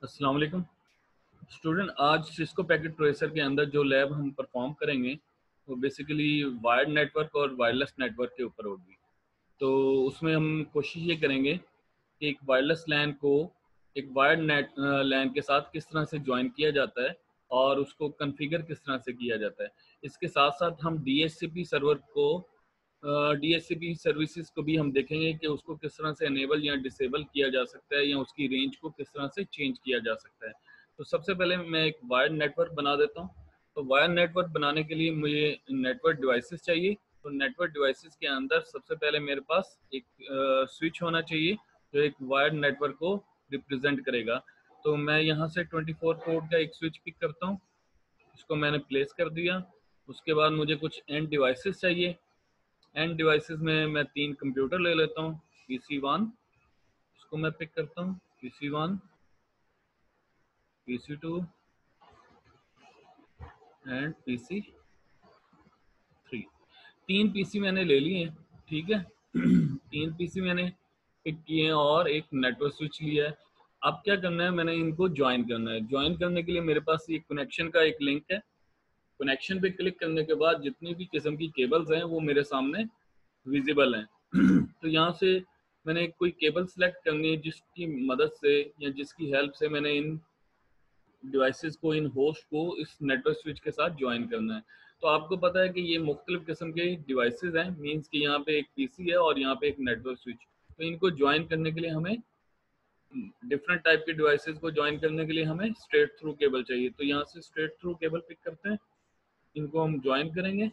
अस्सलाम वालेकुम स्टूडेंट। आज सिस्को पैकेट ट्रेसर के अंदर जो लैब हम परफॉर्म करेंगे वो बेसिकली वायर्ड नेटवर्क और वायरलेस नेटवर्क के ऊपर होगी। तो उसमें हम कोशिश ये करेंगे कि एक वायरलेस लैन को एक वायर्ड नेट लैन के साथ किस तरह से ज्वाइन किया जाता है और उसको कॉन्फ़िगर किस तरह से किया जाता है। इसके साथ साथ हम डीएचसीपी सर्वर को डीएचसीपी सर्विसेज को भी हम देखेंगे कि उसको किस तरह से इनेबल या डिसेबल किया जा सकता है या उसकी रेंज को किस तरह से चेंज किया जा सकता है। तो सबसे पहले मैं एक वायर्ड नेटवर्क बना देता हूँ। तो वायर नेटवर्क बनाने के लिए मुझे नेटवर्क डिवाइसेस चाहिए। तो नेटवर्क डिवाइसेस के अंदर सबसे पहले मेरे पास एक स्विच होना चाहिए जो एक वायर्ड नेटवर्क को रिप्रेजेंट करेगा। तो मैं यहाँ से 24 पोर्ट का एक स्विच पिक करता हूँ, इसको मैंने प्लेस कर दिया। उसके बाद मुझे कुछ एंड डिवाइसेस चाहिए। एंड डिवाइसेस में मैं 3 कंप्यूटर ले लेता हूँ। PC1 इसको मैं पिक करता हूँ, PC1, PC2 and PC3। 3 PC मैंने ले लिए हैं, ठीक है। 3 पीसी मैंने पिक किए हैं और एक नेटवर्क स्विच लिया है। अब क्या करना है, मैंने इनको ज्वाइन करना है। ज्वाइन करने के लिए मेरे पास ये कनेक्शन का एक लिंक है। कनेक्शन पे क्लिक करने के बाद जितनी भी किस्म की केबल्स हैं वो मेरे सामने विजिबल हैं। तो यहाँ से मैंने कोई केबल सेलेक्ट करनी है जिसकी मदद से या जिसकी हेल्प से मैंने इन डिवाइसेस को, इन होस्ट को इस नेटवर्क स्विच के साथ ज्वाइन करना है। तो आपको पता है कि ये मुख्तलिफ किस्म के डिवाइसेस हैं, मीन्स कि यहाँ पे एक पीसी है और यहाँ पे एक नेटवर्क स्विच। तो इनको ज्वाइन करने के लिए हमें डिफरेंट टाइप के डिवाइसेस को ज्वाइन करने के लिए हमें स्ट्रेट थ्रू केबल चाहिए। तो यहाँ से स्ट्रेट थ्रू केबल पिक करते हैं, इनको हम ज्वाइन करेंगे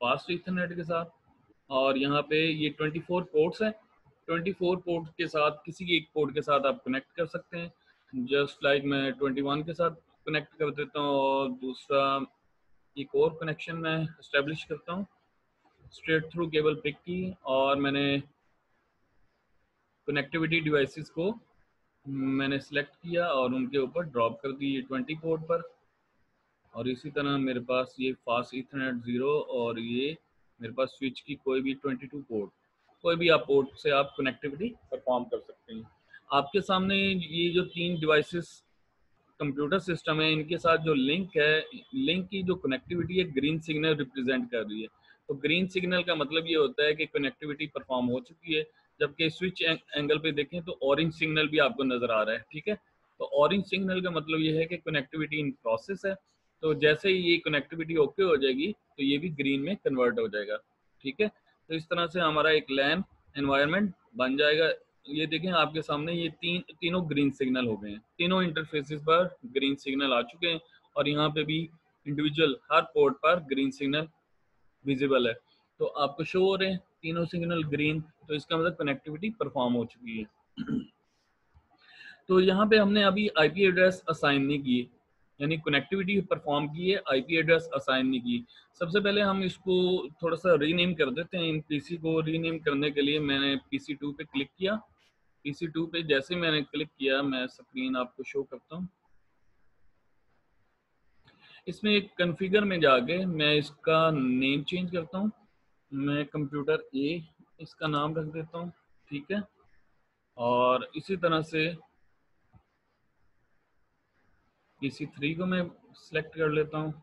फास्ट ईथरनेट के साथ। और यहाँ पे ये 24 पोर्ट्स हैं। 24 पोर्ट के साथ किसी एक पोर्ट के साथ आप कनेक्ट कर सकते हैं। जस्ट लाइक मैं 21 के साथ कनेक्ट कर देता हूँ और दूसरा एक और कनेक्शन मैं इस्टेब्लिश करता हूँ। स्ट्रेट थ्रू केबल पिक की और मैंने कनेक्टिविटी डिवाइसेस को मैंने सेलेक्ट किया और उनके ऊपर ड्रॉप कर दी 20 पोर्ट पर। और इसी तरह मेरे पास ये फास्ट ईथरनेट 0 और ये मेरे पास स्विच की कोई भी 22 पोर्ट, कोई भी आप पोर्ट से आप कनेक्टिविटी परफॉर्म कर सकते हैं। आपके सामने ये जो 3 डिवाइसेस कंप्यूटर सिस्टम है, इनके साथ जो लिंक है, लिंक की जो कनेक्टिविटी है ग्रीन सिग्नल रिप्रेजेंट कर रही है। तो ग्रीन सिग्नल का मतलब ये होता है कि कनेक्टिविटी परफॉर्म हो चुकी है। जबकि स्विच एंगल पे देखें तो ऑरेंज सिग्नल भी आपको नजर आ रहा है, ठीक है। तो ऑरेंज सिग्नल का मतलब ये है कि कनेक्टिविटी इन प्रोसेस है। तो जैसे ही ये कनेक्टिविटी ओके हो जाएगी तो ये भी ग्रीन में कन्वर्ट हो जाएगा, ठीक है। तो इस तरह से हमारा एक लैन एनवायरनमेंट बन जाएगा। ये देखें आपके सामने ये तीनों ग्रीन सिग्नल हो गए हैं, तीनों इंटरफेसेस पर ग्रीन सिग्नल आ चुके हैं और यहाँ पे भी इंडिविजुअल हर पोर्ट पर ग्रीन सिग्नल विजिबल है। तो आपको शो हो रहे हैं तीनों सिग्नल ग्रीन, तो इसका मतलब कनेक्टिविटी परफॉर्म हो चुकी है। तो यहाँ पे हमने अभी आईपी एड्रेस असाइन नहीं किए, यानी कनेक्टिविटी परफॉर्म की है, आईपी एड्रेस असाइन नहीं की। सबसे पहले हम इसको थोड़ा सा रीनेम कर देते हैं। इन पीसी को रीनेम करने के लिए मैंने PC2 पे क्लिक किया। PC2 पे जैसे मैंने क्लिक किया, मैं स्क्रीन आपको शो करता हूँ। इसमें एक कॉन्फ़िगर में जाके मैं इसका नेम चेंज करता हूँ। मैं कंप्यूटर ए इसका नाम रख देता हूँ, ठीक है। और इसी तरह से PC3 को मैं सिलेक्ट कर लेता हूँ।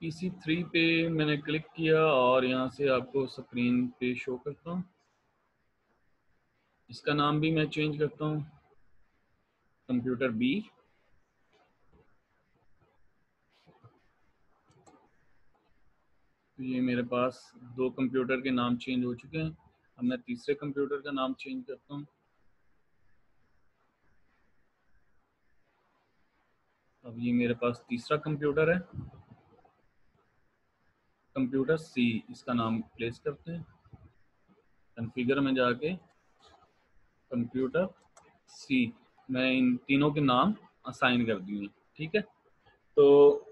PC3 पे मैंने क्लिक किया और यहाँ से आपको स्क्रीन पे शो करता हूँ। इसका नाम भी मैं चेंज करता हूँ, कंप्यूटर बी। तो ये मेरे पास 2 कंप्यूटर के नाम चेंज हो चुके हैं। अब मैं तीसरे कंप्यूटर का नाम चेंज करता हूँ। अब ये मेरे पास तीसरा कंप्यूटर है, कंप्यूटर सी इसका नाम प्लेस करते हैं। कॉन्फ़िगर में जाके कंप्यूटर सी, मैं इन तीनों के नाम असाइन कर दिए, ठीक है। तो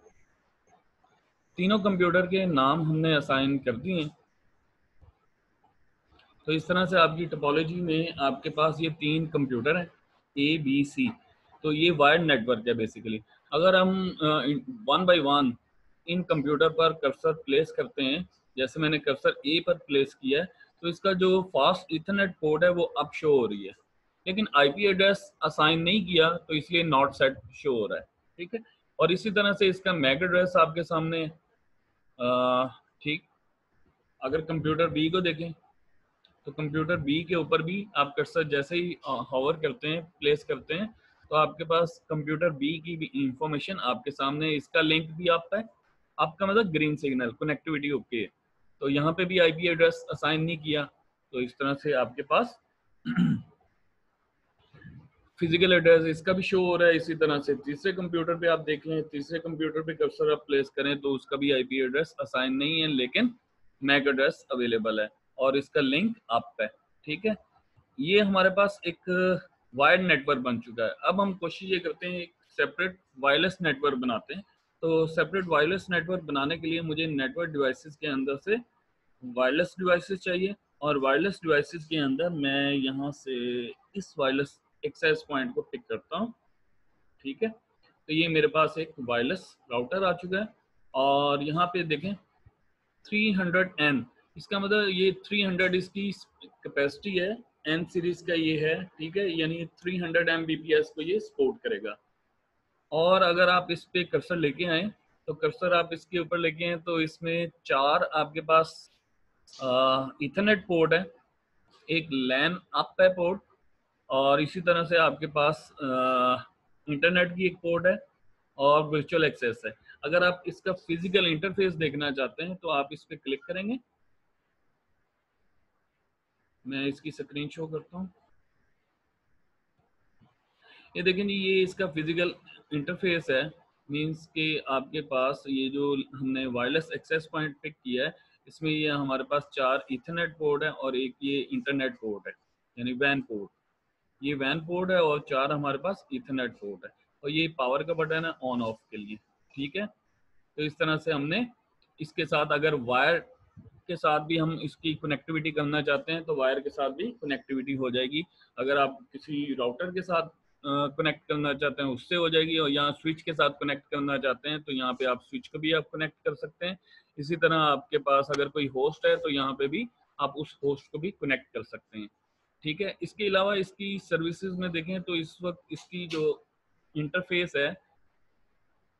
तीनों कंप्यूटर के नाम हमने असाइन कर दिए। तो इस तरह से आपकी टोपोलॉजी में आपके पास ये 3 कंप्यूटर हैं ABC। तो ये वायर्ड नेटवर्क है बेसिकली। अगर हम one by one in computer पर कर्सर प्लेस करते हैं, जैसे मैंने कर्सर ए पर प्लेस किया है, तो इसका जो फास्ट इथरनेट पोर्ट है वो अब शो हो रही है, लेकिन आईपी एड्रेस असाइन नहीं किया तो इसलिए नॉट सेट शो हो रहा है। ठीक है, और इसी तरह से इसका मैक एड्रेस आपके सामने ठीक। अगर कंप्यूटर बी को देखें तो कंप्यूटर बी के ऊपर भी आप कर्सर जैसे ही हॉवर करते हैं, प्लेस करते हैं, तो आपके पास कंप्यूटर बी की भी इंफॉर्मेशन आपके सामने, इसका लिंक भी आपका है, आपका मतलब ग्रीन सिग्नल, कनेक्टिविटी ओके है। तो यहाँ पे भी आईपी एड्रेस असाइन नहीं किया, तो इस तरह से आपके पास फिजिकल एड्रेस इसका भी शो हो रहा है। इसी तरह से तीसरे कंप्यूटर पे आप देख लें, तीसरे कंप्यूटर पे कर्सर आप प्लेस करें तो उसका भी आईपी एड्रेस असाइन नहीं है, लेकिन मैक एड्रेस अवेलेबल है और इसका लिंक आप है। ठीक है, ये हमारे पास एक वायर्ड नेटवर्क बन चुका है। अब हम कोशिश ये करते हैं एक सेपरेट वायरलेस नेटवर्क बनाते हैं। तो सेपरेट वायरलेस नेटवर्क बनाने के लिए मुझे नेटवर्क डिवाइसेस के अंदर से वायरलेस डिवाइसेस चाहिए, और वायरलेस डिवाइसेस के अंदर मैं यहाँ से इस वायरलेस एक्सेस पॉइंट को पिक करता हूँ। ठीक है, तो ये मेरे पास एक वायरलेस राउटर आ चुका है, और यहाँ पे देखें 300N, इसका मतलब ये 300 इसकी कैपेसिटी है, N सीरीज का ये है। ठीक है, यानी 300 Mbps को ये सपोर्ट करेगा। और अगर आप इस पे कर्सर लेके आए, तो कर्सर आप इसके ऊपर लेके आए तो इसमें 4 आपके पास इथरनेट पोर्ट है, एक लैन अप है पोर्ट, और इसी तरह से आपके पास इंटरनेट की एक पोर्ट है, और वर्चुअल एक्सेस है। अगर आप इसका फिजिकल इंटरफेस देखना चाहते हैं तो आप इस पर क्लिक करेंगे। मैं इसकी स्क्रीन शो करता हूँ। ये देखें जी, ये इसका फिजिकल इंटरफेस है। मींस कि आपके पास ये जो हमने वायरलेस एक्सेस पॉइंट पिक किया है, इसमें ये हमारे पास 4 इथरनेट पोर्ट है और एक ये इंटरनेट पोर्ट है, यानी वैन पोर्ट। ये वैन पोर्ट है और 4 हमारे पास इथरनेट पोर्ट है, और ये पावर का बटन है ऑन ऑफ के लिए। ठीक है, तो इस तरह से हमने इसके साथ, अगर वायर के साथ भी हम इसकी कनेक्टिविटी करना चाहते हैं तो वायर के साथ भी कनेक्टिविटी हो जाएगी। अगर आप किसी राउटर के साथ कनेक्ट करना चाहते हैं उससे हो जाएगी, और यहाँ स्विच के साथ कनेक्ट करना चाहते हैं तो यहाँ पे आप स्विच को भी आप कनेक्ट कर सकते हैं। इसी तरह आपके पास अगर कोई होस्ट है तो यहाँ पे भी आप उस होस्ट को भी कनेक्ट कर सकते हैं। ठीक है, इसके अलावा इसकी सर्विसेज में देखें तो इस वक्त इसकी जो इंटरफेस है,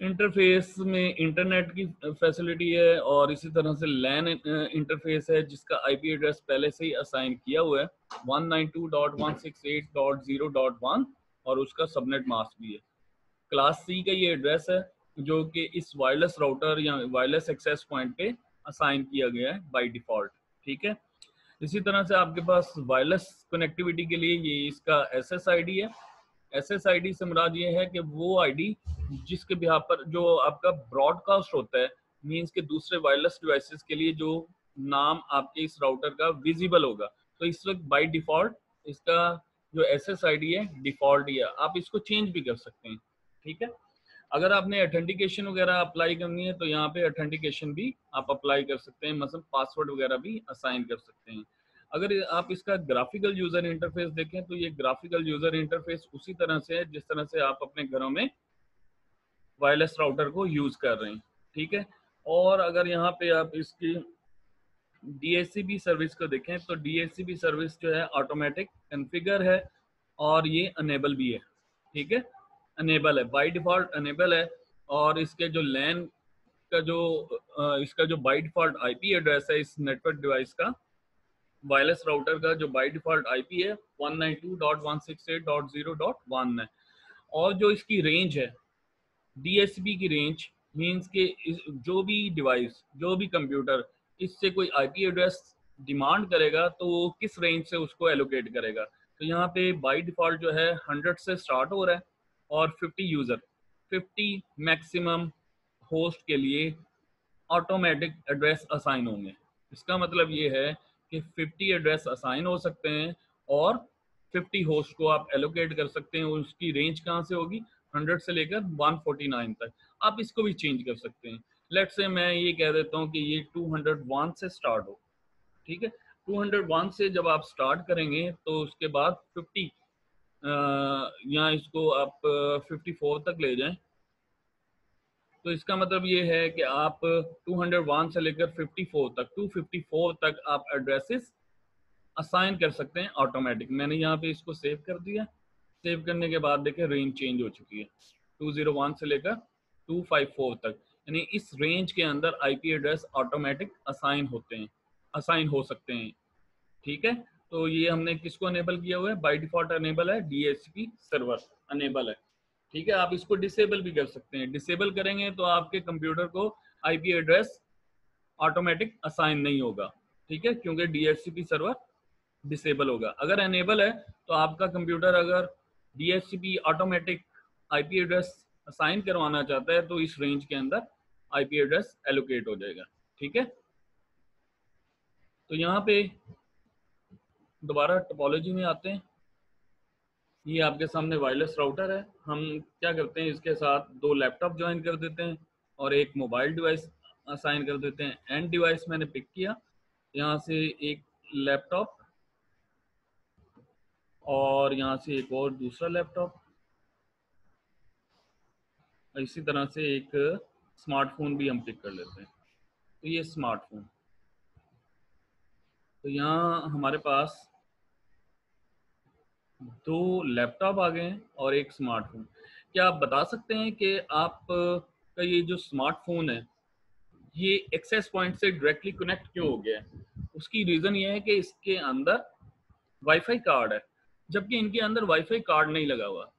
इंटरफेस में इंटरनेट की फैसिलिटी है, और इसी तरह से लैन इंटरफेस है जिसका आईपी एड्रेस पहले से ही असाइन किया हुआ है 192.168.0.1, और उसका सबनेट मास्क भी है। क्लास सी का ये एड्रेस है जो कि इस वायरलेस राउटर या वायरलेस एक्सेस पॉइंट पे असाइन किया गया है बाय डिफॉल्ट। ठीक है, इसी तरह से आपके पास वायरलेस कनेक्टिविटी के लिए ये इसका SSID है। SSID से मुराद ये है कि वो आईडी जिसके बिहार पर जो आपका ब्रॉडकास्ट होता है, मींस के दूसरे वायरलेस डिवाइसेस के लिए जो नाम आपके इस राउटर का विजिबल होगा। तो इस वक्त बाय डिफॉल्ट इसका जो SSID है डिफॉल्ट ही है, आप इसको चेंज भी कर सकते हैं। ठीक है, अगर आपने ऑथेंटिकेशन वगैरह अप्लाई करनी है तो यहाँ पे ऑथेंटिकेशन भी आप अप्लाई कर सकते हैं, मतलब पासवर्ड वगैरह भी असाइन कर सकते हैं। अगर आप इसका ग्राफिकल यूजर इंटरफेस देखें तो ये ग्राफिकल यूजर इंटरफेस उसी तरह से है जिस तरह से आप अपने घरों में वायरलेस राउटर को यूज कर रहे हैं। ठीक है, और अगर यहाँ पे आप इसकी DHCP सर्विस को देखें तो DHCP सर्विस जो है ऑटोमेटिक कॉन्फ़िगर है, और ये अनेबल भी है। ठीक है, अनेबल है, बाय डिफॉल्ट अनेबल है। और इसके जो लैन का जो इसका जो बाय डिफॉल्ट आईपी एड्रेस है इस नेटवर्क डिवाइस का, वायरलेस राउटर का जो बाय डिफॉल्ट आईपी है 192.168.0.1 है। और जो इसकी रेंज है, DHCP की रेंज, मींस के जो भी डिवाइस, जो भी कंप्यूटर इससे कोई आईपी एड्रेस डिमांड करेगा तो वो किस रेंज से उसको एलोकेट करेगा। तो यहाँ पे बाय डिफॉल्ट जो है 100 से स्टार्ट हो रहा है, और 50 यूज़र, 50 मैक्सिमम होस्ट के लिए ऑटोमेटिक एड्रेस असाइन होंगे। इसका मतलब ये है कि 50 एड्रेस असाइन हो सकते हैं, और 50 होस्ट को आप एलोकेट कर सकते हैं। उसकी रेंज कहाँ से होगी, 100 से लेकर 149 तक। आप इसको भी चेंज कर सकते हैं। लेट्स से मैं ये कह देता हूँ कि ये 201 से स्टार्ट हो। ठीक है, 201 से जब आप स्टार्ट करेंगे तो उसके बाद 50 यहाँ इसको आप 54 तक ले जाएं, तो इसका मतलब ये है कि आप 201 से लेकर 54 तक, 254 तक आप एड्रेसेस असाइन कर सकते हैं ऑटोमेटिक। मैंने यहाँ पे इसको सेव कर दिया। सेव करने के बाद देखें रेंज चेंज हो चुकी है 201 से लेकर 254 तक, यानी इस रेंज के अंदर आईपी एड्रेस ऑटोमेटिक असाइन होते हैं, असाइन हो सकते हैं। ठीक है, तो ये हमने किसको अनेबल किया हुआ है, बाय डिफॉल्ट अनेबल है, डीएचसीपी सर्वर अनेबल है। ठीक है, आप इसको डिसेबल भी कर सकते हैं। डिसेबल करेंगे तो आपके कंप्यूटर को आईपी एड्रेस ऑटोमेटिक असाइन नहीं होगा। ठीक है, क्योंकि डीएचसीपी सर्वर डिसेबल होगा। अगर एनेबल है तो आपका कंप्यूटर अगर DHCP automatic IP address assign करवाना चाहता है तो इस रेंज के अंदर आईपी एड्रेस एलोकेट हो जाएगा। ठीक है, तो यहाँ पे दोबारा टोपोलॉजी में आते हैं। ये आपके सामने वायरलेस राउटर है। हम क्या करते हैं, इसके साथ 2 लैपटॉप ज्वाइन कर देते हैं और एक मोबाइल डिवाइस असाइन कर देते हैं। एंड डिवाइस मैंने पिक किया, यहाँ से एक लैपटॉप और यहाँ से एक और दूसरा लैपटॉप, इसी तरह से एक स्मार्टफोन भी हम पिक कर लेते हैं। तो ये स्मार्टफोन, तो यहाँ हमारे पास 2 लैपटॉप आ गए हैं और एक स्मार्टफोन। क्या आप बता सकते हैं कि आप का ये जो स्मार्टफोन है ये एक्सेस पॉइंट से डायरेक्टली कनेक्ट क्यों हो गया है? उसकी रीज़न ये है कि इसके अंदर वाईफाई कार्ड है, जबकि इनके अंदर वाईफाई कार्ड नहीं लगा हुआ।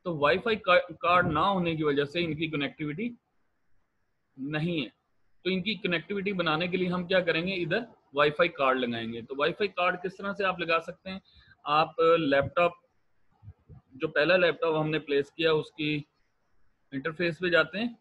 तो वाईफाई कार्ड ना होने की वजह से इनकी कनेक्टिविटी नहीं है। तो इनकी कनेक्टिविटी बनाने के लिए हम क्या करेंगे, इधर वाईफाई कार्ड लगाएंगे। तो वाईफाई कार्ड किस तरह से आप लगा सकते हैं, आप लैपटॉप, जो पहला लैपटॉप हमने प्लेस किया उसकी इंटरफेस पे जाते हैं।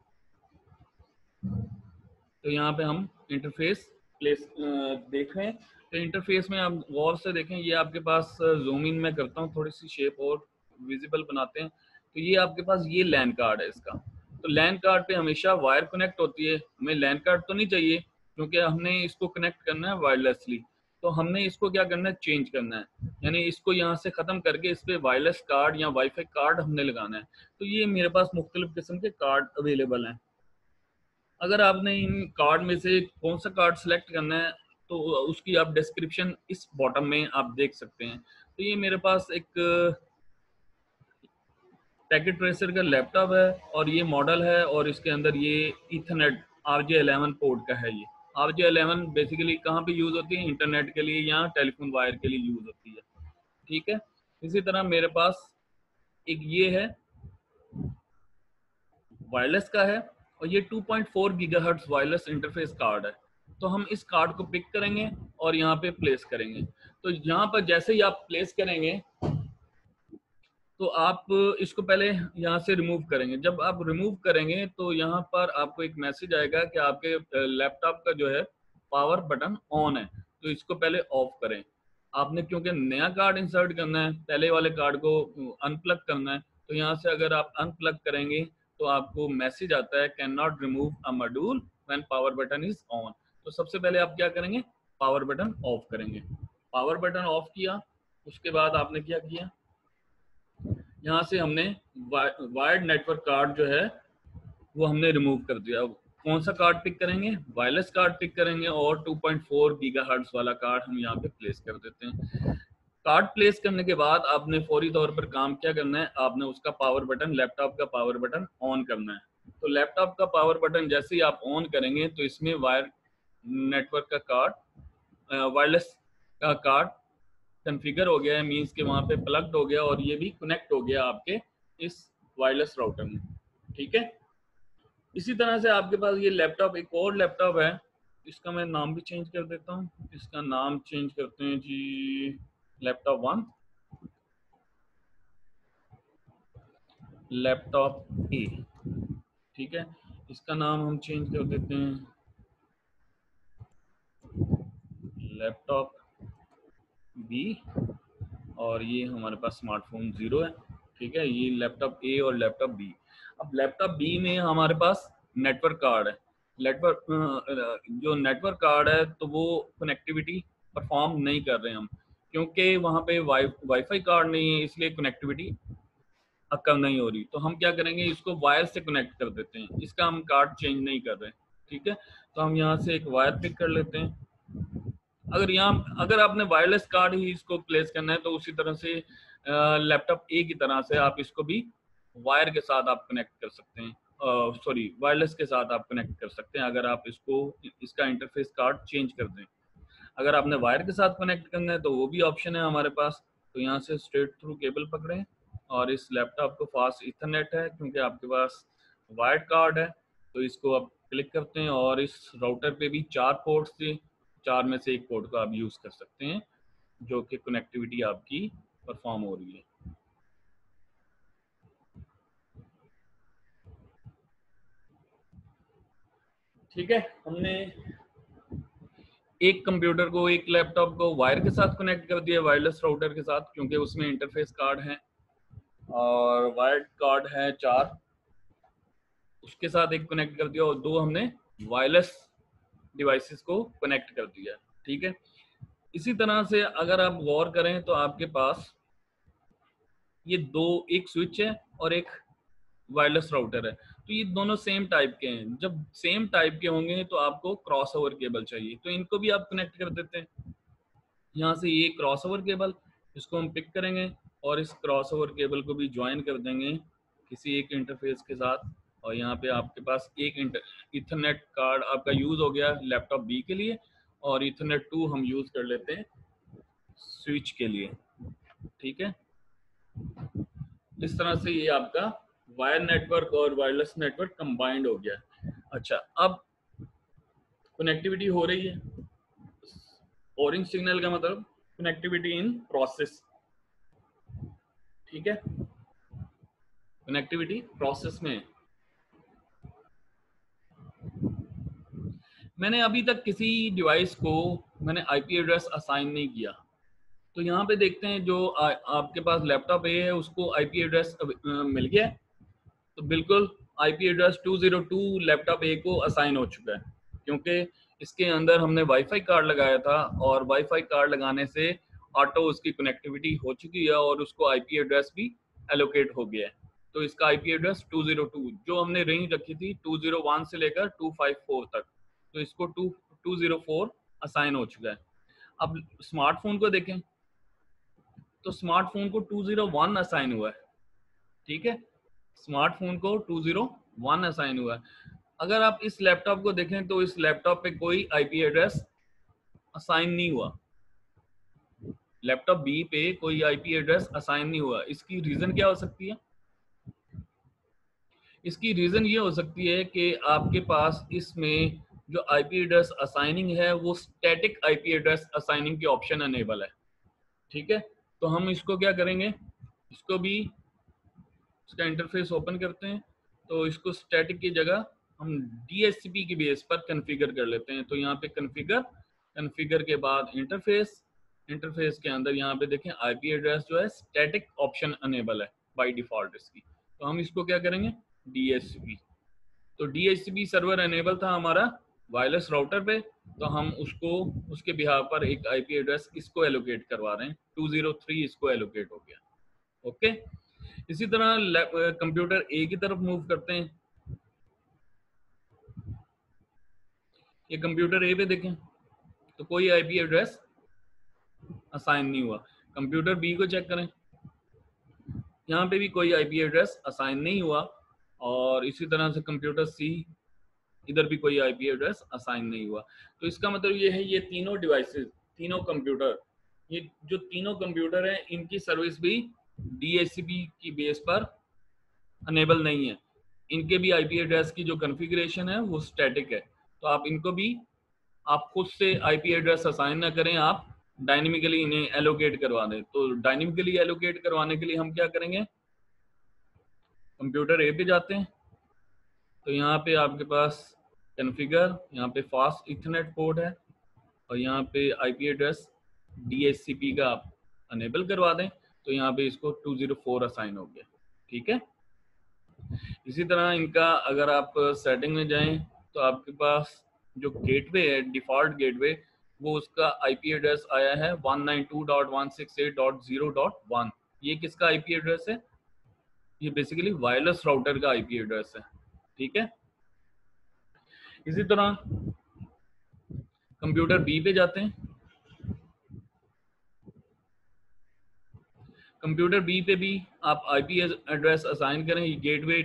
तो यहाँ पे हम इंटरफेस प्लेस देख रहे हैं। तो इंटरफेस में आप गौर से देखें, ये आपके पास जूम इन में करता हूँ, थोड़ी सी शेप और विजिबल बनाते हैं। तो ये आपके पास ये लैन कार्ड है इसका। तो लैन कार्ड पे हमेशा वायर कनेक्ट होती है। हमें लैन कार्ड तो नहीं चाहिए क्योंकि हमने इसको कनेक्ट करना है वायरलेसली। तो हमने इसको क्या करना है, चेंज करना है, यानी इसको यहाँ से ख़त्म करके इस पर वायरलेस कार्ड या वाईफाई कार्ड हमने लगाना है। तो ये मेरे पास मुख्तलिफ किस्म के कार्ड अवेलेबल हैं। अगर आपने इन कार्ड में से कौन सा कार्ड सेलेक्ट करना है तो उसकी आप डिस्क्रिप्शन इस बॉटम में आप देख सकते हैं। तो ये मेरे पास एक पैकेट ट्रेसर का लैपटॉप है और ये मॉडल है और इसके अंदर ये ईथरनेट RJ11 पोर्ट का है। ये RJ11 बेसिकली कहाँ पे यूज़ होती है, इंटरनेट के लिए या टेलीफोन वायर के लिए यूज़ होती है। ठीक है, इसी तरह मेरे पास एक ये है, वायरलेस का है और ये 2.4 गीगाहर्ट्ज वायरलेस इंटरफेस कार्ड है। तो हम इस कार्ड को पिक करेंगे और यहाँ पे प्लेस करेंगे। तो यहाँ पर जैसे ही आप प्लेस करेंगे तो आप इसको पहले यहाँ से रिमूव करेंगे। जब आप रिमूव करेंगे तो यहाँ पर आपको एक मैसेज आएगा कि आपके लैपटॉप का जो है पावर बटन ऑन है, तो इसको पहले ऑफ करें। आपने क्योंकि नया कार्ड इंसर्ट करना है, पहले वाले कार्ड को अनप्लग करना है, तो यहाँ से अगर आप अनप्लग करेंगे तो आपको मैसेज आता है can not remove a module when power button is on. तो सबसे पहले आप क्या करेंगे, पावर बटन ऑफ करेंगे। पावर बटन ऑफ किया, उसके बाद आपने क्या किया, यहाँ से हमने वायर्ड नेटवर्क कार्ड जो है वो हमने रिमूव कर दिया। अब कौन सा कार्ड पिक करेंगे, वायरलेस कार्ड पिक करेंगे और 2.4 गीगाहर्ट्ज वाला कार्ड हम यहाँ पे प्लेस कर देते हैं। कार्ड प्लेस करने के बाद आपने फौरी तौर पर काम क्या करना है, आपने उसका पावर बटन, लैपटॉप का पावर बटन ऑन करना है। तो लैपटॉप का पावर बटन जैसे ही आप ऑन करेंगे तो इसमें वायर नेटवर्क का कार्ड, वायरलेस का कार्ड कॉन्फ़िगर हो गया है, मींस के वहाँ पे प्लग्ड हो गया और ये भी कनेक्ट हो गया आपके इस वायरलेस राउटर में। ठीक है, इसी तरह से आपके पास ये लैपटॉप, एक और लैपटॉप है, इसका मैं नाम भी चेंज कर देता हूँ। इसका नाम चेंज करते हैं जी, लैपटॉप 1, लैपटॉप ए। ठीक है, इसका नाम हम चेंज कर देते हैं लैपटॉप बी और ये हमारे पास स्मार्टफोन 0 है। ठीक है, ये लैपटॉप ए और लैपटॉप बी। अब लैपटॉप बी में हमारे पास नेटवर्क कार्ड है। जो नेटवर्क कार्ड है तो वो कनेक्टिविटी परफॉर्म नहीं कर रहे हम, क्योंकि वहाँ पे वाईफाई कार्ड नहीं है, इसलिए कनेक्टिविटी अक्कम नहीं हो रही। तो हम क्या करेंगे, इसको वायर से कनेक्ट कर देते हैं, इसका हम कार्ड चेंज नहीं कर रहे। ठीक है, तो हम यहाँ से एक वायर पिक कर लेते हैं अगर आपने वायरलेस कार्ड ही इसको प्लेस करना है तो उसी तरह से लैपटॉप ए की तरह से आप इसको भी वायर के साथ आप कनेक्ट कर सकते हैं, सॉरी वायरलेस के साथ आप कनेक्ट कर सकते हैं अगर आप इसका इंटरफेस कार्ड चेंज कर दें। अगर आपने वायर के साथ कनेक्ट करना है तो वो भी ऑप्शन है हमारे पास। तो यहाँ से स्ट्रेट थ्रू केबल पकड़ें और इस लैपटॉप को फास्ट इथरनेट है क्योंकि आपके पास वायर्ड कार्ड है, तो इसको आप क्लिक करते हैं और इस राउटर पे भी 4 पोर्ट्स थे, 4 में से एक पोर्ट को आप यूज़ कर सकते हैं जो कि कनेक्टिविटी आपकी परफॉर्म हो रही है। ठीक है, हमने एक कंप्यूटर को, एक लैपटॉप को वायर के साथ कनेक्ट कर दिया वायरलेस राउटर के साथ क्योंकि उसमें इंटरफेस कार्ड है और वायर्ड कार्ड है 4, उसके साथ एक कनेक्ट कर दिया और 2 हमने वायरलेस डिवाइसेस को कनेक्ट कर दिया। ठीक है, इसी तरह से अगर आप गौर करें तो आपके पास ये एक स्विच है और एक वायरलेस राउटर है, तो ये दोनों सेम टाइप के हैं। जब सेम टाइप के होंगे तो आपको क्रॉस ओवर केबल चाहिए, तो इनको भी आप कनेक्ट कर देते हैं। यहाँ से ये क्रॉस ओवर केबल, इसको हम पिक करेंगे और इस क्रॉस ओवर केबल को भी ज्वाइन कर देंगे किसी एक इंटरफेस के साथ। और यहाँ पे आपके पास एक इथरनेट कार्ड आपका यूज हो गया लैपटॉप बी के लिए और इथरनेट 2 हम यूज कर लेते हैं स्विच के लिए। ठीक है, इस तरह से ये आपका वायर नेटवर्क और वायरलेस नेटवर्क कंबाइंड हो गया। अच्छा, अब कनेक्टिविटी हो रही है। ओरिंग सिग्नल का मतलब कनेक्टिविटी इन प्रोसेस। ठीक है, कनेक्टिविटी प्रोसेस में मैंने अभी तक किसी डिवाइस को मैंने आईपी एड्रेस असाइन नहीं किया। तो यहाँ पे देखते हैं जो आपके पास लैपटॉप ए है उसको आईपी एड्रेस मिल गया है। तो बिल्कुल आईपी एड्रेस 202 लैपटॉप ए को असाइन हो चुका है क्योंकि इसके अंदर हमने वाईफाई कार्ड लगाया था और वाईफाई कार्ड लगाने से ऑटो उसकी कनेक्टिविटी हो चुकी है और उसको आईपी एड्रेस भी एलोकेट हो गया है। तो इसका आईपी एड्रेस 202 जो हमने रेंज रखी थी 201 से लेकर 254 तक, तो इसको 204 असाइन हो चुका है। अब स्मार्टफोन को देखें तो स्मार्टफोन को 201 असाइन हुआ है। ठीक है, स्मार्टफोन को 201 असाइन हुआ है। अगर आप इस लैपटॉप को देखें तो इस लैपटॉप पे कोई आईपी एड्रेस असाइन नहीं हुआ। लैपटॉप बी पे कोई आईपी एड्रेस असाइन नहीं हुआ। इसकी रीजन क्या हो सकती है? इसकी रीजन ये हो सकती है कि आपके पास इसमें जो आईपी एड्रेस असाइनिंग है वो स्टैटिक आईपी एड्रेस असाइनिंग की ऑप्शन अनेबल है। ठीक है, तो हम इसको क्या करेंगे, इसको भी इसका इंटरफेस ओपन करते हैं तो इसको स्टैटिक की जगह हम डीएचसीपी की बेस पर कॉन्फ़िगर कर लेते हैं। तो यहाँ पे कॉन्फ़िगर के बाद इंटरफेस के अंदर यहाँ पे देखें आईपी एड्रेस जो है स्टैटिक ऑप्शन अनेबल है बाय डिफॉल्ट इसकी। तो हम इसको क्या करेंगे, डीएचसीपी। तो डीएचसीपी सर्वर अनेबल था हमारा वायरलेस राउटर पे, तो हम उसको उसके बिहाफ पर एक आईपी एड्रेस इसको एलोकेट करवा रहे हैं, 203 इसको एलोकेट हो गया। ओके, इसी तरह कंप्यूटर ए की तरफ मूव करते हैं। ये कंप्यूटर ए पे देखें तो कोई आईपी एड्रेस असाइन नहीं हुआ। कंप्यूटर बी को चेक करें, यहाँ पे भी कोई आईपी एड्रेस असाइन नहीं हुआ और इसी तरह से कंप्यूटर सी, इधर भी कोई आईपी एड्रेस असाइन नहीं हुआ। तो इसका मतलब ये है ये तीनों डिवाइसेस, तीनों कंप्यूटर, ये जो तीनों कंप्यूटर हैं इनकी सर्विस भी डीएचसीपी की बेस पर अनेबल नहीं है। इनके भी आईपी एड्रेस की जो कॉन्फ़िगरेशन है वो स्टैटिक है। तो आप इनको भी आप खुद से आईपी एड्रेस असाइन ना करें, आप डायनेमिकली इन्हें एलोकेट करवा दें। तो डायनेमिकली एलोकेट करवाने के लिए हम क्या करेंगे, कंप्यूटर ए पे जाते हैं तो यहाँ पे आपके पास कॉन्फ़िगर, यहाँ पे फास्ट इथरनेट पोर्ट है और यहाँ पे आईपी एड्रेस डीएचसीपी का आप अनेबल करवा दें तो यहाँ पे इसको 204 असाइन हो गया। ठीक है, इसी तरह इनका अगर आप सेटिंग में जाएं तो आपके पास जो गेटवे है, डिफॉल्ट गेटवे, वो उसका आईपी एड्रेस आया है 192.168.0.1। ये किसका आईपी एड्रेस है? ये बेसिकली वायरलेस राउटर का आईपी एड्रेस है। ठीक है, इसी तरह कंप्यूटर बी पे जाते हैं कंप्यूटर बी पे भी आप आईपी एड्रेस असाइन करें, गेटवे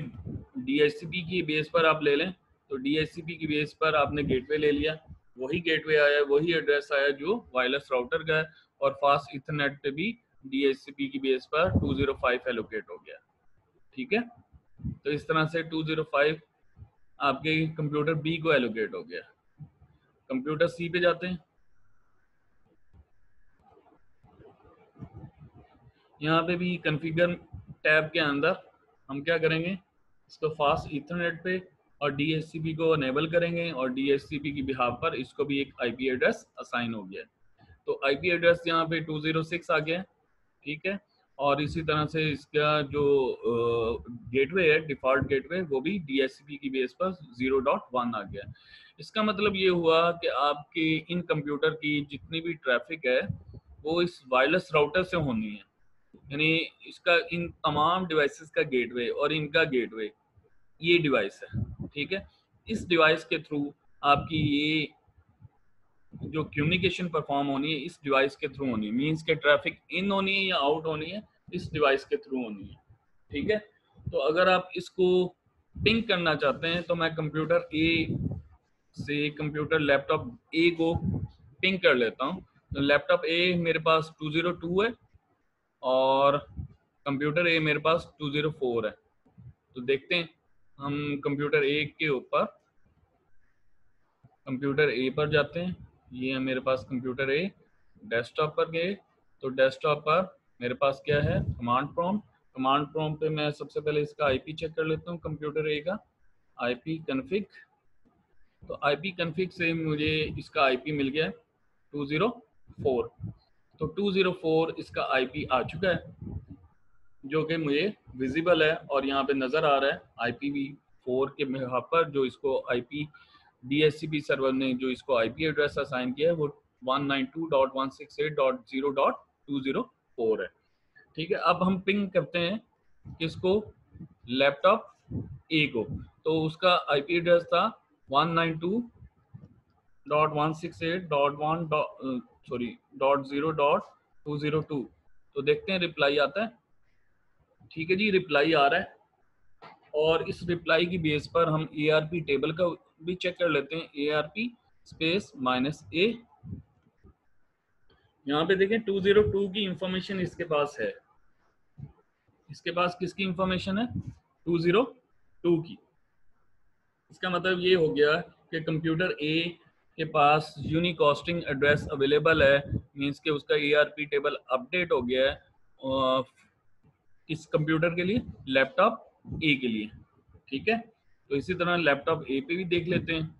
डीएचसीपी की बेस पर आप ले लें, तो डीएचसीपी की बेस पर आपने गेटवे ले लिया, वही गेटवे आया, वही एड्रेस आया जो वायरलेस राउटर का है, और फास्ट इथरनेट पे भी डीएचसीपी की बेस पर 205 एलोकेट हो गया। ठीक है, तो इस तरह से 205 आपके कंप्यूटर बी को एलोकेट हो गया। कंप्यूटर सी पे जाते हैं। यहाँ पे भी कॉन्फ़िगर टैब के अंदर हम क्या करेंगे, इसको फास्ट ईथरनेट पे और डीएचसीपी को अनेबल करेंगे, और डीएचसीपी की बिहाफ पर इसको भी एक आईपी एड्रेस असाइन हो गया। तो आईपी एड्रेस यहाँ पे 206 आ गया, ठीक है। और इसी तरह से इसका जो गेटवे है, डिफ़ॉल्ट गेटवे, वो भी डीएचसीपी की बेस पर 0.1 आ गया। इसका मतलब ये हुआ कि आपके इन कंप्यूटर की जितनी भी ट्रैफिक है वो इस वायरलेस राउटर से होनी है, यानी इसका इन तमाम डिवाइसेस का गेटवे और इनका गेटवे ये डिवाइस है, ठीक है। इस डिवाइस के थ्रू आपकी ये जो कम्युनिकेशन परफॉर्म होनी है इस डिवाइस के थ्रू होनी है, मींस के ट्रैफिक इन होनी है या आउट होनी है इस डिवाइस के थ्रू होनी है, ठीक है। तो अगर आप इसको पिंग करना चाहते हैं तो मैं कंप्यूटर ए से कंप्यूटर लैपटॉप ए को पिंग कर लेता हूँ। तो लैपटॉप ए मेरे पास 202 है और कंप्यूटर ए मेरे पास 204 है। तो देखते हैं, हम कंप्यूटर ए के ऊपर कंप्यूटर ए पर जाते हैं। ये है मेरे पास कंप्यूटर ए। डेस्कटॉप पर गए तो डेस्कटॉप पर मेरे पास क्या है, कमांड प्रॉम्प्ट। कमांड प्रॉम्प्ट पे मैं सबसे पहले इसका आईपी चेक कर लेता हूँ कंप्यूटर ए का, आईपी कन्फिग। तो आईपी कन्फिग से मुझे इसका आईपी मिल गया 204। तो 204 इसका आईपी आ चुका है जो कि मुझे विजिबल है और यहाँ पे नज़र आ रहा है IPv4 के यहाँ पर जो इसको आईपी डीएचसीपी सर्वर ने जो इसको आईपी एड्रेस असाइन किया है वो 192.168.0.204 है, ठीक है। अब हम पिंग करते हैं किसको, लैपटॉप ए को। तो उसका आईपी एड्रेस था 192.168.0.202। तो देखते हैं रिप्लाई आता है। ठीक है जी, रिप्लाई आ रहा है और इस रिप्लाई की बेस पर हम ARP टेबल का भी चेक कर लेते हैं। ARP स्पेस -A, यहाँ पे देखें 202 की इंफॉर्मेशन इसके पास है। इसके पास किसकी इंफॉर्मेशन है, 202 की। इसका मतलब ये हो गया कि कंप्यूटर ए के पास यूनिक होस्टिंग एड्रेस अवेलेबल है, मींस के उसका ARP टेबल अपडेट हो गया है इस कंप्यूटर के लिए, लैपटॉप ए के लिए, ठीक है। तो इसी तरह लैपटॉप ए पे भी देख लेते हैं।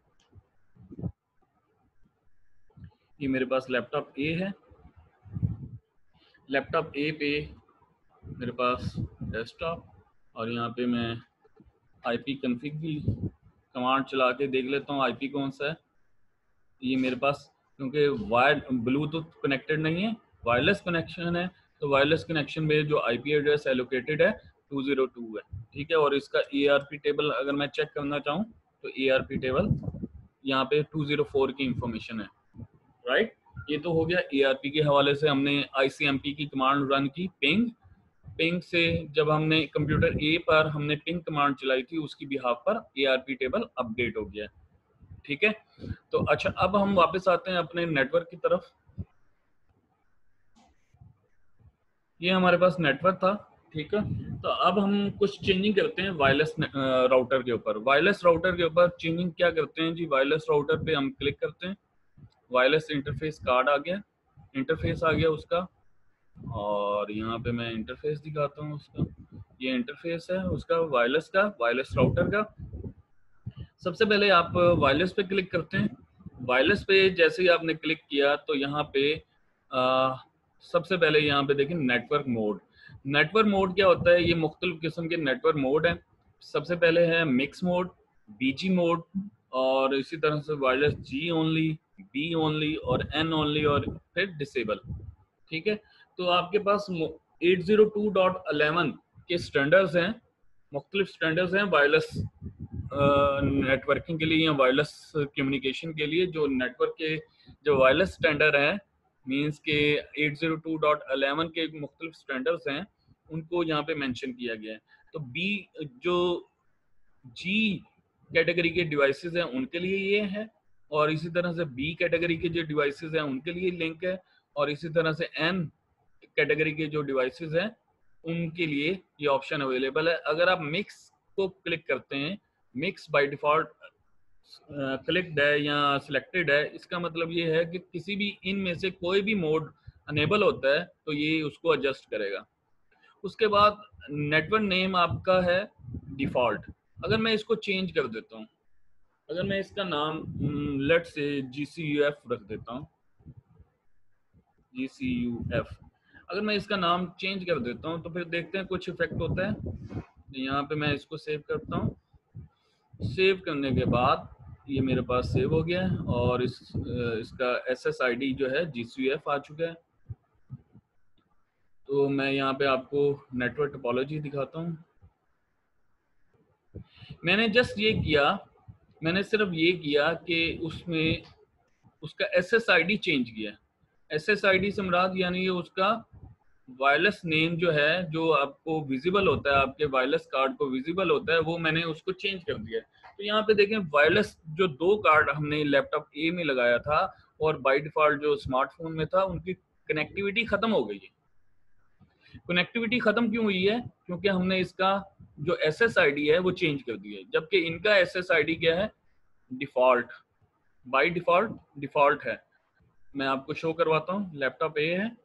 ये मेरे पास लैपटॉप ए है। लैपटॉप ए पे मेरे पास डेस्कटॉप, और यहाँ पे मैं आईपी कन्फिग भी कमांड चला के देख लेता हूँ आईपी कौन सा है। ये मेरे पास क्योंकि वायर ब्लूटूथ कनेक्टेड नहीं है, वायरलेस कनेक्शन है, तो वायरलेस कनेक्शन में जो आईपी एड्रेस एलोकेटेड है 202 है, ठीक है। और इसका ARP टेबल अगर मैं चेक करना चाहूँ तो ARP टेबल यहाँ पे 204 की इंफॉर्मेशन है, राइट। ये तो हो गया ARP के हवाले से, हमने ICMP की कमांड रन की पिंग। पिंग से जब हमने कंप्यूटर ए पर हमने पिंग कमांड चलाई थी उसकी बिहाफ पर ARP टेबल अपडेट हो गया, ठीक है। तो अच्छा, अब हम वापस आते हैं अपने नेटवर्क की तरफ। ये हमारे पास नेटवर्क था, ठीक है। तो अब हम कुछ चेंजिंग करते हैं वायरलेस राउटर के ऊपर। वायरलेस राउटर के ऊपर चेंजिंग क्या करते हैं जी, वायरलेस राउटर पे हम क्लिक करते हैं, वायरलेस इंटरफेस कार्ड आ गया, इंटरफेस आ गया उसका, और यहाँ पे मैं इंटरफेस दिखाता हूँ उसका। ये इंटरफेस है उसका वायरलेस का, वायरलेस राउटर का। सबसे पहले आप वायरलेस पे क्लिक करते हैं। वायरलेस पे जैसे ही आपने क्लिक किया तो यहाँ पे सबसे पहले यहाँ पे देखें नेटवर्क मोड। नेटवर्क मोड क्या होता है, ये मुख्तलिफ किस्म के नेटवर्क मोड हैं। सबसे पहले है मिक्स मोड, BG मोड, और इसी तरह से wireless G only, B only और N ओनली, और फिर डिसेबल, ठीक है। तो आपके पास 802.11 के स्टैंडर्ड्स हैं, मुख्तलिफ स्टैंडर्ड्स हैं वायरलेस नेटवर्किंग के लिए या वायरलेस कम्युनिकेशन के लिए। जो नेटवर्क के जो वायरलेस स्टैंडर्ड हैं मीन्स के 802.11 के मुख्तलिफ स्टैंडर्ड्स हैं, उनको यहाँ पे मेंशन किया गया है। तो बी जो जी कैटेगरी के डिवाइसेस हैं उनके लिए ये है, और इसी तरह से बी कैटेगरी के जो डिवाइसेस हैं उनके लिए लिंक है, और इसी तरह से एन कैटेगरी के जो डिवाइसेस हैं उनके लिए ये ऑप्शन अवेलेबल है। अगर आप मिक्स को क्लिक करते हैं, मिक्स बाय डिफॉल्ट क्लिक्ड है या सिलेक्टेड है, इसका मतलब ये है कि किसी भी इनमें से कोई भी मोड अनेबल होता है तो ये उसको एडजस्ट करेगा। उसके बाद नेटवर्क नेम आपका है डिफॉल्ट। अगर मैं इसको चेंज कर देता हूँ, अगर मैं इसका नाम लेट से GCUF रख देता हूँ, GCUF, अगर मैं इसका नाम चेंज कर देता हूँ तो फिर देखते हैं कुछ इफेक्ट होता है। यहाँ पे मैं इसको सेव करता हूँ। सेव करने के बाद ये मेरे पास सेव हो गया है, और इसका SSID जो है GCUF आ चुका है। तो मैं यहाँ पे आपको नेटवर्क टोपोलॉजी दिखाता हूँ। मैंने जस्ट ये किया, मैंने सिर्फ ये किया कि उसमें उसका SSID चेंज किया। SSID से मुराद यानी उसका वायरलेस नेम जो है, जो आपको विजिबल होता है, आपके वायरलेस कार्ड को विजिबल होता है, वो मैंने उसको चेंज कर दिया है। तो यहाँ पे देखें, वायरलेस जो 2 कार्ड हमने लैपटॉप ए में लगाया था और बाय डिफॉल्ट जो स्मार्टफोन में था, उनकी कनेक्टिविटी खत्म हो गई है। कनेक्टिविटी खत्म क्यों हुई है? क्योंकि हमने इसका जो SSID है वो चेंज कर दिया है, जबकि इनका SSID क्या है? डिफॉल्ट, बाय डिफॉल्ट डिफॉल्ट है। मैं आपको शो करवाता हूँ। लैपटॉप ए है,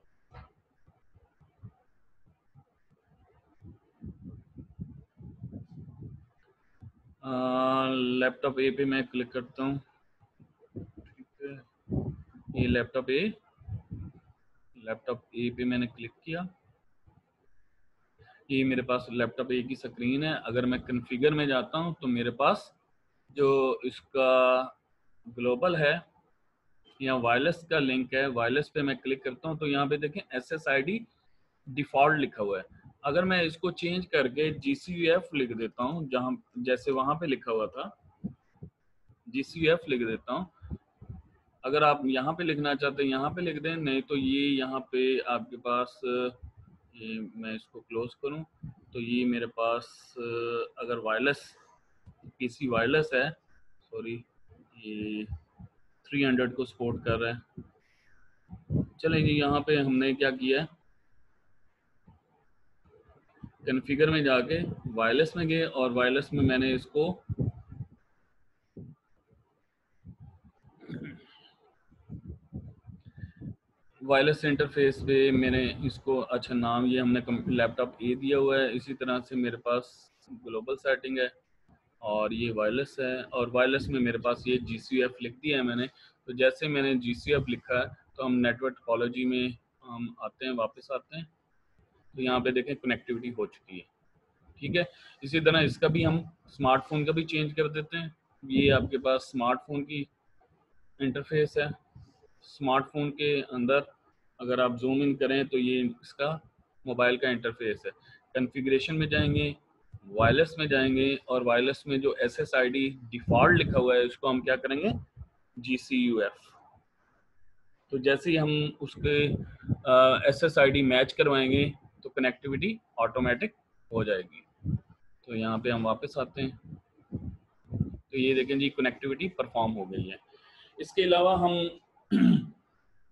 लैपटॉप ए पे मैं क्लिक करता हूँ। ठीक है, ये लैपटॉप ए पे मैंने क्लिक किया। ये मेरे पास लैपटॉप ए की स्क्रीन है। अगर मैं कॉन्फ़िगर में जाता हूँ तो मेरे पास जो इसका ग्लोबल है या वायरलेस का लिंक है, वायरलेस पे मैं क्लिक करता हूँ तो यहाँ पे देखें SSID डिफॉल्ट लिखा हुआ है। अगर मैं इसको चेंज करके GCUF लिख देता हूँ, जहाँ जैसे वहाँ पे लिखा हुआ था, GCUF लिख देता हूँ। अगर आप यहाँ पे लिखना चाहते हैं यहाँ पे लिख दें, नहीं तो ये यहाँ पे आपके पास ये मैं इसको क्लोज करूँ तो ये मेरे पास अगर वायरलेस PC वायरलेस है, सॉरी, ये 300 को सपोर्ट कर रहा है। चलें जी, यहाँ पे हमने क्या किया है, कॉन्फ़िगर में जाके वायरलेस में गए और वायरलेस में मैंने इसको वायरलेस इंटरफेस पे मैंने इसको, अच्छा नाम ये हमने लैपटॉप ए दिया हुआ है। इसी तरह से मेरे पास ग्लोबल सेटिंग है और ये वायरलेस है, और वायरलेस में मेरे पास ये GCUF लिख दिया है मैंने। तो जैसे मैंने GCUF लिखा है तो हम नेटवर्क टोपोलॉजी में हम आते हैं, वापस आते हैं, तो यहाँ पे देखें कनेक्टिविटी हो चुकी है। ठीक है, इसी तरह इसका भी हम स्मार्टफोन का भी चेंज कर देते हैं। ये आपके पास स्मार्टफोन की इंटरफेस है। स्मार्टफोन के अंदर अगर आप जूम इन करें तो ये इसका मोबाइल का इंटरफेस है। कॉन्फ़िगरेशन में जाएंगे, वायरलेस में जाएंगे, और वायरलेस में जो SSID डिफॉल्ट लिखा हुआ है उसको हम क्या करेंगे? GCUF। तो जैसे ही हम उसके SSID मैच करवाएंगे तो कनेक्टिविटी ऑटोमेटिक हो जाएगी। तो यहाँ पे हम वापस आते हैं, तो ये देखें जी, कनेक्टिविटी परफॉर्म हो गई है। इसके अलावा हम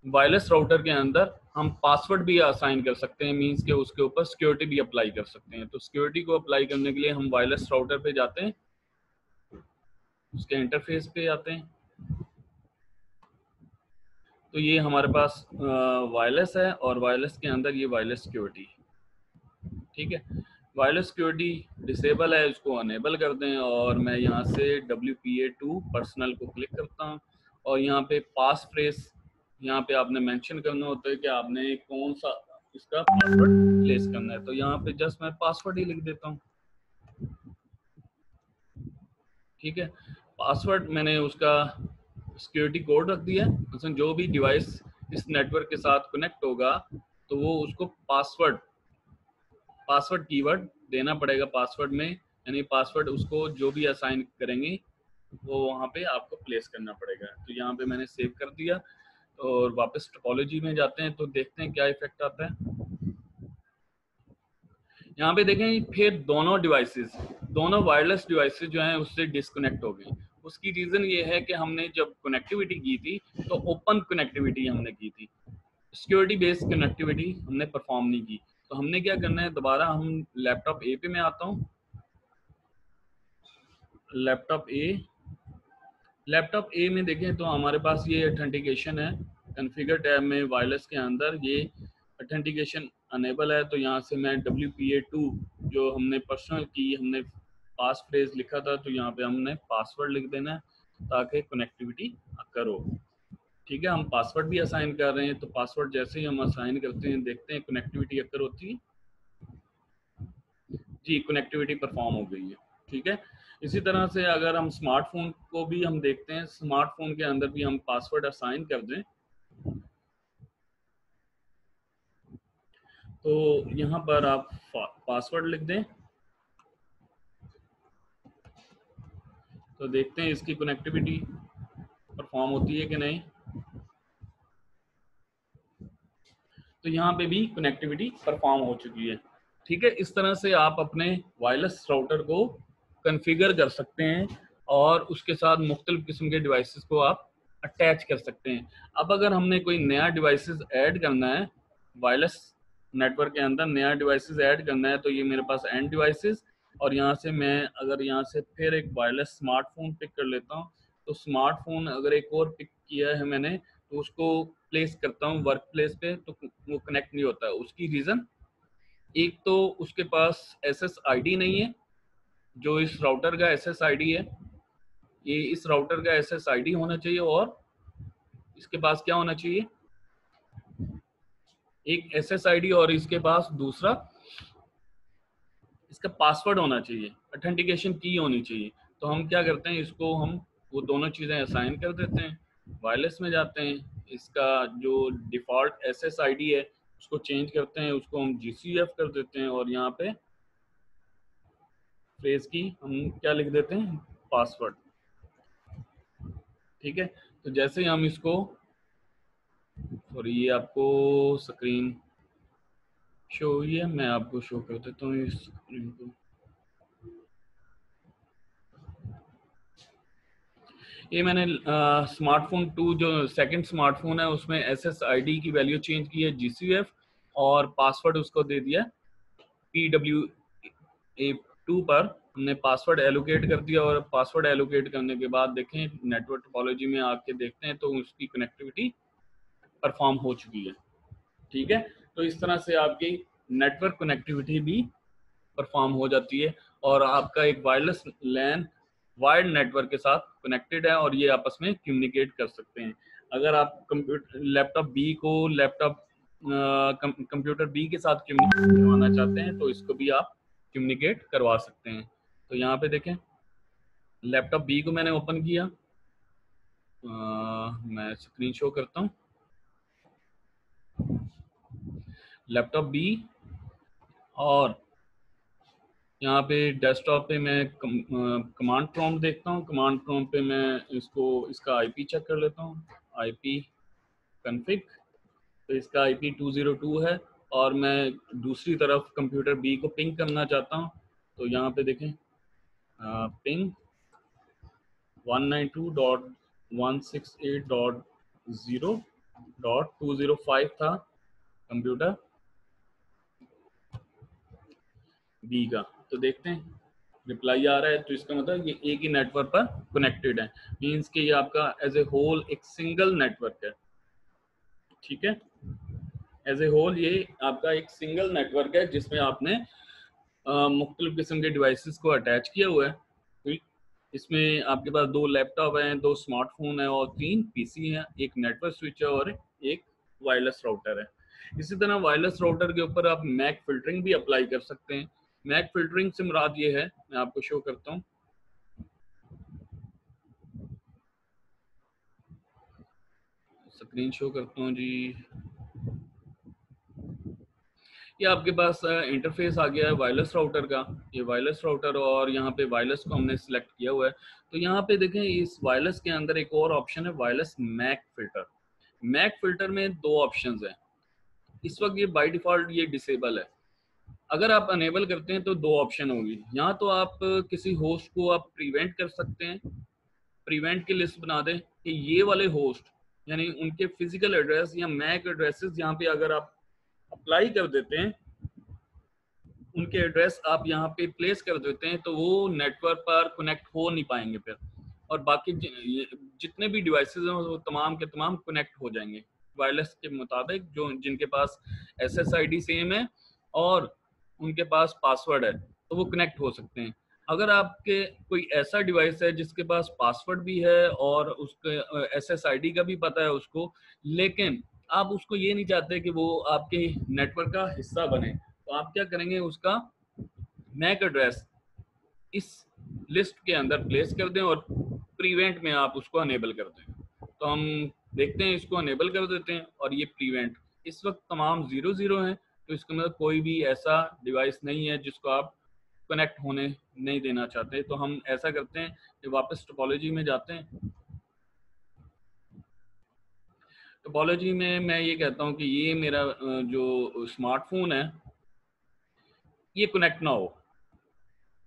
वायरलेस राउटर के अंदर हम पासवर्ड भी असाइन कर सकते हैं, मींस के उसके ऊपर सिक्योरिटी भी अप्लाई कर सकते हैं। तो सिक्योरिटी को अप्लाई करने के लिए हम वायरलेस राउटर पे जाते हैं, उसके इंटरफेस पे आते हैं, तो ये हमारे पास वायरलेस है और वायरलेस के अंदर ये वायरलेस सिक्योरिटी। ठीक है, वायरलेस सिक्योरिटी डिसेबल है, इसको अनेबल कर दें, और मैं यहाँ से WPA2 पर्सनल को क्लिक करता हूँ, और यहाँ पे पास फ्रेज यहाँ पे आपने मेंशन करना होता है कि आपने कौन सा इसका पासवर्ड प्लेस करना है। तो यहाँ पे जस्ट मैं पासवर्ड ही लिख देता हूँ। ठीक है, पासवर्ड मैंने उसका सिक्योरिटी कोड रख दिया है। उसमें जो भी डिवाइस इस नेटवर्क के साथ कनेक्ट होगा तो वो उसको पासवर्ड कीवर्ड देना पड़ेगा पासवर्ड में, यानी पासवर्ड उसको जो भी असाइन करेंगे वो वहाँ पे आपको प्लेस करना पड़ेगा। तो यहाँ पे मैंने सेव कर दिया। और वापस टोपोलॉजी में जाते हैं तो देखते हैं क्या इफेक्ट आता है। यहाँ पे देखें फिर दोनों वायरलेस डिवाइसेस जो हैं उससे डिस्कनेक्ट हो गई। उसकी रीजन ये है कि हमने जब कनेक्टिविटी की थी तो ओपन कनेक्टिविटी हमने की थी, सिक्योरिटी बेस्ड कनेक्टिविटी हमने परफॉर्म नहीं की। तो हमने क्या करना है, दोबारा हम लैपटॉप ए पे मैं आता हूँ, लैपटॉप ए में देखें तो हमारे पास ये ऑथेंटिकेशन है, कॉन्फ़िगर टैब में वायरलेस के अंदर ये ऑथेंटिकेशन अनेबल है। तो यहाँ से मैं WPA2 जो हमने पर्सनल की हमने पास फ्रेज लिखा था, तो यहाँ पे हमने पासवर्ड लिख देना है ताकि कनेक्टिविटी करो। ठीक है, हम पासवर्ड भी असाइन कर रहे हैं, तो पासवर्ड जैसे ही हम असाइन करते हैं देखते हैं कनेक्टिविटी अकर होती है जी, कनेक्टिविटी परफॉर्म हो गई है। ठीक है, इसी तरह से अगर हम स्मार्टफोन को भी हम देखते हैं, स्मार्टफोन के अंदर भी हम पासवर्ड असाइन कर दें तो यहाँ पर आप पासवर्ड लिख दें तो देखते हैं इसकी कनेक्टिविटी परफॉर्म होती है कि नहीं। तो यहाँ पे भी कनेक्टिविटी परफॉर्म हो चुकी है। ठीक है, इस तरह से आप अपने वायरलेस राउटर को कॉन्फ़िगर कर सकते हैं और उसके साथ मुख्तलिफ किस्म के डिवाइसेस को आप अटैच कर सकते हैं। अब अगर हमने कोई नया डिवाइसेस ऐड करना है, वायरलेस नेटवर्क के अंदर नया डिवाइसेस ऐड करना है, तो ये मेरे पास एंड डिवाइसेस, और यहाँ से मैं अगर यहाँ से फिर एक वायरलेस स्मार्टफोन पिक कर लेता हूँ, तो स्मार्टफोन अगर एक और पिक किया है मैंने तो उसको प्लेस करता हूँ वर्क प्लेस पे, तो वो कनेक्ट नहीं होता है। उसकी रीज़न, एक तो उसके पास SSID नहीं है, जो इस राउटर का SSID है, ये इस राउटर का SSID होना चाहिए, और इसके पास क्या होना चाहिए, एक SSID और इसके पास दूसरा इसका पासवर्ड होना चाहिए, ऑथेंटिकेशन की होनी चाहिए। तो हम क्या करते हैं, इसको हम वो दोनों चीज़ें असाइन कर देते हैं, वायरलेस में जाते हैं, इसका जो डिफ़ॉल्ट SSID है उसको चेंज करते हैं, उसको हम GCF कर देते हैं, और यहाँ पे फ्रेज की हम क्या लिख देते हैं, पासवर्ड। ठीक है, तो जैसे ही हम इसको, सॉरी ये आपको स्क्रीन शो हुई है, मैं आपको शो कर देता हूँ इस स्क्रीन को। ये मैंने स्मार्टफोन 2 जो सेकंड स्मार्टफोन है उसमें SSID की वैल्यू चेंज की है GCF, और पासवर्ड उसको दे दिया PWA2 पर हमने पासवर्ड एलोकेट कर दिया, और पासवर्ड एलोकेट करने के बाद देखें नेटवर्क टोपोलॉजी में आके देखते हैं तो उसकी कनेक्टिविटी परफॉर्म हो चुकी है। ठीक है, तो इस तरह से आपकी नेटवर्क कनेक्टिविटी भी परफॉर्म हो जाती है, और आपका एक वायरलेस लैन वायर्ड नेटवर्क के साथ कनेक्टेड है, और ये आपस में कम्युनिकेट कर सकते हैं। अगर आप लैपटॉप बी को कंप्यूटर बी के साथ कम्युनिकेट करवाना चाहते हैं तो इसको भी आप कम्युनिकेट करवा सकते हैं। तो यहाँ पे देखें लैपटॉप बी को मैंने ओपन किया, मैं स्क्रीन शो करता हूँ लैपटॉप बी, और यहाँ पे डेस्कटॉप पे मैं कमांड प्रॉम्प्ट देखता हूँ। कमांड प्रॉम्प्ट पे मैं इसका आईपी चेक कर लेता हूँ, आईपी कन्फिग, तो इसका आईपी 202 है, और मैं दूसरी तरफ कंप्यूटर बी को पिंग करना चाहता हूँ। तो यहाँ पे देखें पिंग 192.168.0.205 था कंप्यूटर बी का। तो देखते हैं रिप्लाई आ रहा है, तो इसका मतलब ये एक ही नेटवर्क पर कनेक्टेड है, मींस कि ये आपका एज ए होल एक सिंगल नेटवर्क है। ठीक है, एज ए होल ये आपका एक सिंगल नेटवर्क है जिसमें आपने मुख्तलिफ किस्म के डिवाइसेस को अटैच किया हुआ है। ठीक, इसमें आपके पास 2 लैपटॉप हैं, 2 स्मार्टफोन है और 3 पीसी हैं, एक नेटवर्क स्विच है और एक वायरलेस राउटर है। इसी तरह वायरलेस राउटर के ऊपर आप मैक फिल्टरिंग भी अप्लाई कर सकते हैं। मैक फिल्टरिंग से मुराद ये है, मैं आपको शो करता हूँ, स्क्रीन शो करता हूँ जी। ये आपके पास इंटरफेस आ गया है वायरलेस राउटर का, ये वायरलेस राउटर, और यहाँ पे वायरलेस को हमने सिलेक्ट किया हुआ है। तो यहाँ पे देखें इस वायरलेस के अंदर एक और ऑप्शन है wireless MAC filter. MAC filter में दो ऑप्शंस हैं। इस वक्त ये बाय डिफॉल्ट ये डिसेबल है। अगर आप अनेबल करते हैं तो दो ऑप्शन होगी। यहाँ तो आप किसी होस्ट को आप प्रिवेंट कर सकते हैं, प्रिवेंट की लिस्ट बना दें कि ये वाले होस्ट यानी उनके फिजिकल एड्रेस या मैक एड्रेसेस यहाँ पे अगर आप अप्लाई कर देते हैं, उनके एड्रेस आप यहाँ पे प्लेस कर देते हैं, तो वो नेटवर्क पर कनेक्ट हो नहीं पाएंगे फिर, और बाकी जितने भी डिवाइसेस हैं वो तमाम के तमाम कनेक्ट हो जाएंगे वायरलेस के मुताबिक, जो जिनके पास SSID सेम है और उनके पास पासवर्ड है, तो वो कनेक्ट हो सकते हैं। अगर आपके कोई ऐसा डिवाइस है जिसके पास पासवर्ड भी है और उसके SSID का भी पता है उसको, लेकिन आप उसको ये नहीं चाहते कि वो आपके नेटवर्क का हिस्सा बने, तो आप क्या करेंगे, उसका मैक एड्रेस इस लिस्ट के अंदर प्लेस कर दें और प्रीवेंट में आप उसको अनेबल कर दें। तो हम देखते हैं, इसको अनेबल कर देते हैं और ये प्रीवेंट इस वक्त तमाम 0 हैं, तो इसका मतलब कोई भी ऐसा डिवाइस नहीं है जिसको आप कनेक्ट होने नहीं देना चाहते। तो हम ऐसा करते हैं कि वापस टोपोलॉजी में जाते हैं। टोपोलॉजी में मैं ये कहता हूँ कि ये मेरा जो स्मार्टफोन है ये कनेक्ट ना हो,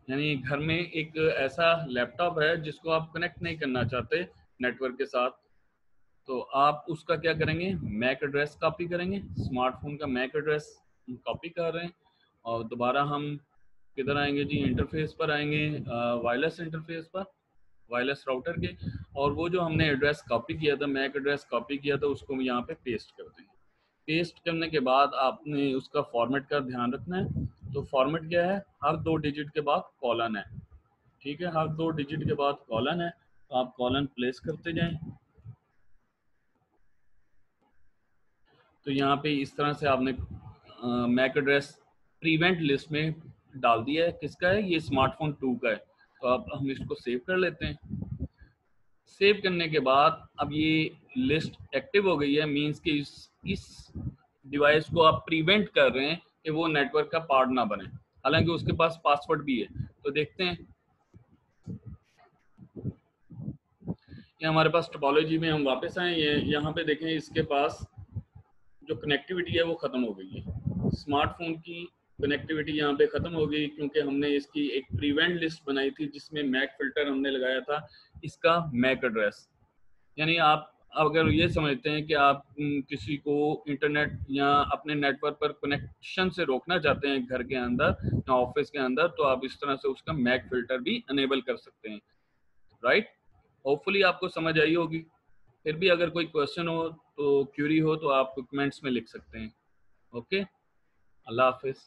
यानी घर में एक ऐसा लैपटॉप है जिसको आप कनेक्ट नहीं करना चाहते नेटवर्क के साथ, तो आप उसका क्या करेंगे, मैक एड्रेस कॉपी करेंगे, स्मार्टफोन का मैक एड्रेस कॉपी कर रहे हैं, और दोबारा हम किधर आएंगे जी, इंटरफेस पर आएंगे, वायरलेस इंटरफेस पर, वायरलेस राउटर के, और वो जो हमने एड्रेस कॉपी किया था, मैक एड्रेस कॉपी किया था, उसको हम यहाँ पे पेस्ट कर देंगे। पेस्ट करने के बाद आपने उसका फॉर्मेट का ध्यान रखना है। तो फॉर्मेट क्या है, हर 2 डिजिट के बाद कॉलन है, ठीक है, हर 2 डिजिट के बाद कॉलन है, तो आप कॉलन प्लेस करते जाएं। तो यहाँ पे इस तरह से आपने मैक एड्रेस प्रीवेंट लिस्ट में डाल दिया है। किसका है ये, स्मार्टफोन 2 का है। तो अब हम इसको सेव कर लेते हैं। सेव करने के बाद अब ये लिस्ट एक्टिव हो गई है, मींस कि इस डिवाइस को आप प्रिवेंट कर रहे हैं कि वो नेटवर्क का पार्ट ना बने, हालांकि उसके पास पासवर्ड भी है। तो देखते हैं, ये हमारे पास टोपोलॉजी में हम वापस आए, ये यहाँ पे देखें, इसके पास जो कनेक्टिविटी है वो ख़त्म हो गई है। स्मार्टफोन की कनेक्टिविटी यहाँ पे ख़त्म हो गई क्योंकि हमने इसकी एक प्रीवेंट लिस्ट बनाई थी जिसमें मैक फिल्टर हमने लगाया था इसका मैक एड्रेस। यानी आप अगर ये समझते हैं कि आप किसी को इंटरनेट या अपने नेटवर्क पर कनेक्शन से रोकना चाहते हैं घर के अंदर या ऑफिस के अंदर, तो आप इस तरह से उसका मैक फिल्टर भी अनेबल कर सकते हैं, राइट। होपफुली आपको समझ आई होगी। फिर भी अगर कोई क्वेश्चन हो तो क्यूरी हो तो आप कमेंट्स में लिख सकते हैं। ओके, अल्लाह हाफिज़।